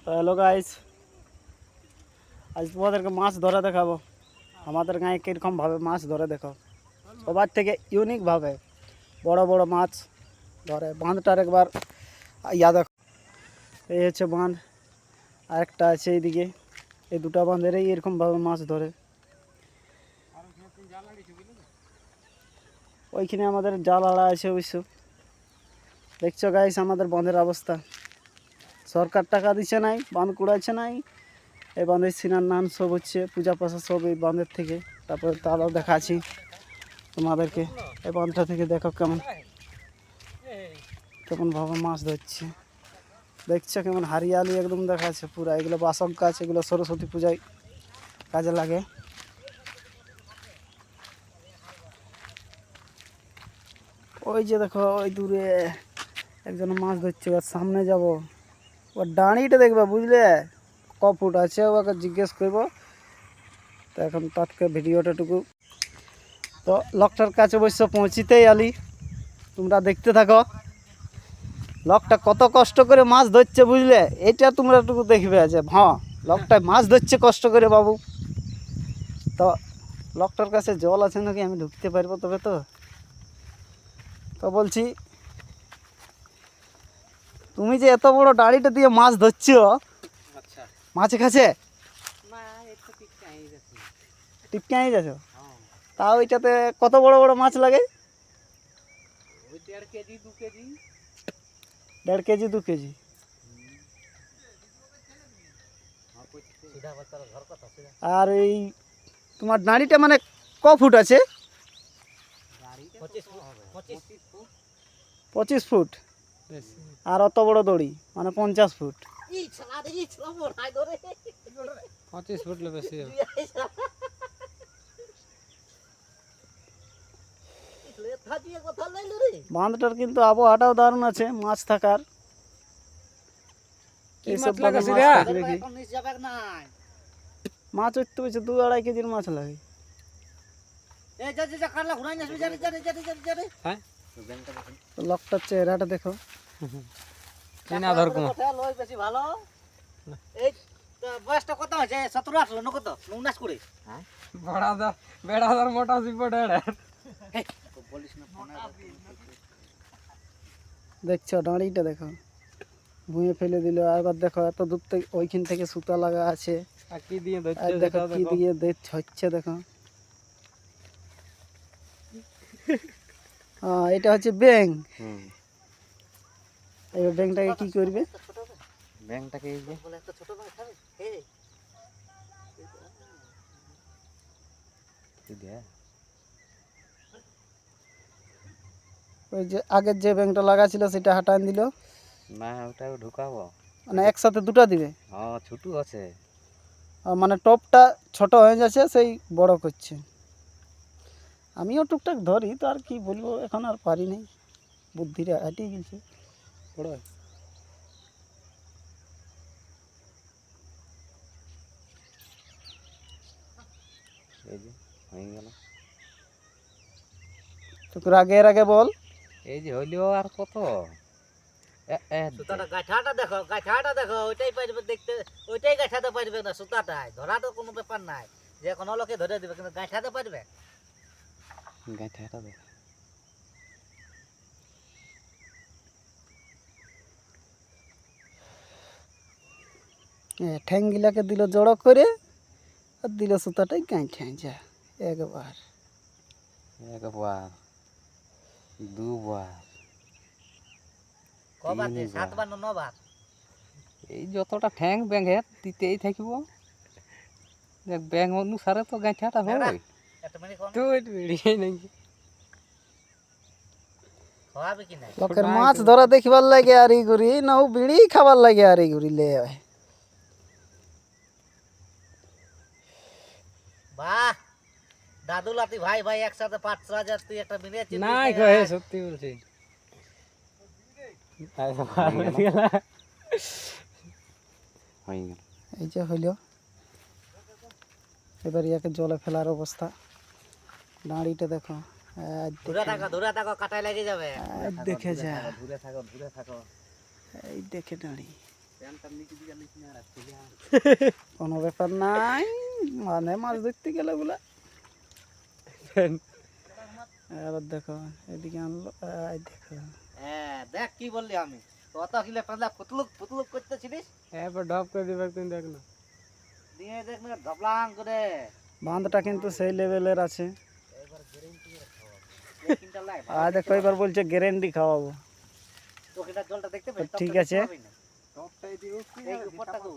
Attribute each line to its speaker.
Speaker 1: তো hello guys, আজ তোমাদেরকে মাছ ধরে দেখাবো। আমাদের গাঁয়ে কীরকমভাবে মাছ ধরে দেখো, সবার থেকে ইউনিকভাবে বড় বড় মাছ ধরে। বাঁধটার একবার ইয়া দেখো, এই হচ্ছে বাঁধ, আরেকটা আছে এইদিকে। এই দুটা বাঁধেরই এরকমভাবে মাছ ধরে। ওইখানে আমাদের জাল আড়া আছে অবশ্য। দেখছো গাইস আমাদের বাঁধের অবস্থা, সরকার টাকা দিচ্ছে নাই, বাঁধ কুড়াচ্ছে নাই। এই বাঁধের সিনার নান সব হচ্ছে, পূজা পাশা সব এই বাঁধের থেকে। তারপরে তারাও দেখাচ্ছি তোমাদেরকে। এই বাঁধটা থেকে দেখো কেমনভাবে মাছ ধরছে। দেখছো কেমন হারিয়ালি একদম দেখাচ্ছে পুরা। এগুলো বাসক গাছ, এগুলো সরস্বতী পূজায় কাজে লাগে। ওই যে দেখো ওই দূরে একজন মাছ ধরছে, ওর সামনে যাব, ওর ডাঁড়িটা দেখবে বুঝলে, ক ফুট আছে ওকে জিজ্ঞেস করবো। তো এখন তৎকে ভিডিওটাটুকু তো লকটার কাছে অবশ্য পৌঁছিতেই আলি, তোমরা দেখতে থাকো। লকটা কত কষ্ট করে মাছ ধরছে বুঝলে, এটা তোমরা একটু দেখবে যে হ্যাঁ লকটায় মাছ ধরছে কষ্ট করে বাবু। তো লকটার কাছে জল আছে নাকি আমি ঢুকতে পারবো তবে তো। তো বলছি, তুমি যে এত বড় ডাঁড়িটা দিয়ে মাছ ধরছো, মাছে খাচ্ছে টিপকে আই যাচ্ছ, তা ওইটাতে কত বড় বড় মাছ লাগে? 1.5 কেজি 2 কেজি। আর এই তোমার ডাঁড়িটা মানে ক ফুট আছে? 25 ফুট। আর অত বড় দড়ি মানে 50 ফুট।
Speaker 2: 25 ফুট বেশি হবে।
Speaker 1: বাঁধটার কিন্তু আবহাওয়াটাও দারুণ আছে মাছ থাকার। এইসব মাছ উঠতে পেয়েছে 2-2.5 কেজির মাছ লাগে। লকটার চেহারাটা দেখো।
Speaker 3: বয়সটা কত হয়েছে? 17-18 না কত? 19 করে।
Speaker 2: বেড়াদার মোটা সিপট
Speaker 1: দেখছো ডাঁড়িটা দেখো, ভুঁয়ে ফেলে দিল। আবার দেখো এত দূর থেকে ওইখান থেকে সুতা লাগা আছে।
Speaker 2: কি দিয়ে
Speaker 1: আর দেখো কি দিয়ে হচ্ছে দেখো। এটা হচ্ছে ব্যাং। এবার ব্যাংটাকে কি করবে?
Speaker 2: ব্যাংটাকে এই যে
Speaker 1: ওই যে আগের যে ব্যাংটা লাগা ছিল সেটা হাটান দিল
Speaker 2: না, ওটাও ঢুকাবো।
Speaker 1: মানে একসাথে দুটো দিবে?
Speaker 2: হ্যাঁ, ছোট আছে
Speaker 1: মানে টপটা ছোট হয়ে যাচ্ছে, সেই বড় করছে। আমিও টুকটাক ধরি, তো আর কি বলবো, এখন আর পারি নাই, বুদ্ধিটা হাঁটিয়ে গেছে। বড়
Speaker 2: এই যে হয়ে গেল।
Speaker 1: তো তোর আগে বল।
Speaker 2: এই যে হইলেও আর কত।
Speaker 3: সুতাটা গাঁঠাটা দেখো, গাঁঠাটা দেখো, ওইটাই পারবে দেখতে, ওইটাই গাঁঠাতে পারবে না। সুতাটাই ধরা তো কোনো ব্যাপার নাই, যে কোনো লোকে ধরে দিবে, কিন্তু গাঁঠাতে পারবে।
Speaker 2: গাঁঠাটা দেখ,
Speaker 1: ঠ্যাংগুলাকে দিল জড়ো করে, আর দিল সুতাটাই গাঁঠে যা একবার
Speaker 2: দুবার
Speaker 3: কবার দিয়ে? 7 বার না 9 বার?
Speaker 2: এই যতটা ঠ্যাং ব্যাঙের দিতেই থাকিব। দেখ ব্যাঙ অনুসারে তো গাঁঠাটা হয়।
Speaker 3: একটা মিনিট কোন
Speaker 2: তো বেরিয়ে নাকি
Speaker 3: খাওয়াবে কি নাই?
Speaker 1: লোকের মাছ ধরা দেখিবার লাগে আর এই ঘুরি না, ও বিড়ি খাবার লাগে আর এই ঘুরি লে।
Speaker 3: বাহ, দাদু লাতি ভাই ভাই একসাথে 5,000 তুই একটা মিনিট
Speaker 2: না কহে, সত্যি বলছি।
Speaker 1: এই যে হইল, এবার ইয়াকে জলে ফেলার অবস্থা। ডাঁড়িটা দেখো,
Speaker 3: দূরে থাকো কাটাই লেগে যাবে।
Speaker 1: দেখে যা,
Speaker 2: দূরে থাকো
Speaker 1: এই দেখে ডাঁড়ি। কোনো ব্যাপার নাই, মানে মাছ ধরতে গেলে বলে। এবার দেখো এদিকে আনলো, এই দেখো
Speaker 3: হ্যাঁ দেখ কি বললি আমি, কত কিলো পাতলা পুতলুক পুতলুক করতেছিলিস,
Speaker 2: এবার ডব করে দিবে তুমি দেখ না।
Speaker 3: দিয়ে দেখ না ধবলাং করে।
Speaker 1: বাঁধটা কিন্তু সেই লেভেলের আছে।
Speaker 3: এই তিনটা লাই,
Speaker 1: আর দেখো এবার বলছে গ্যারেন্টি খাওয়াবো।
Speaker 3: চোখেটার জলটা দেখতে পেয়ে
Speaker 1: ঠিক আছে।
Speaker 3: এই উপরটা তো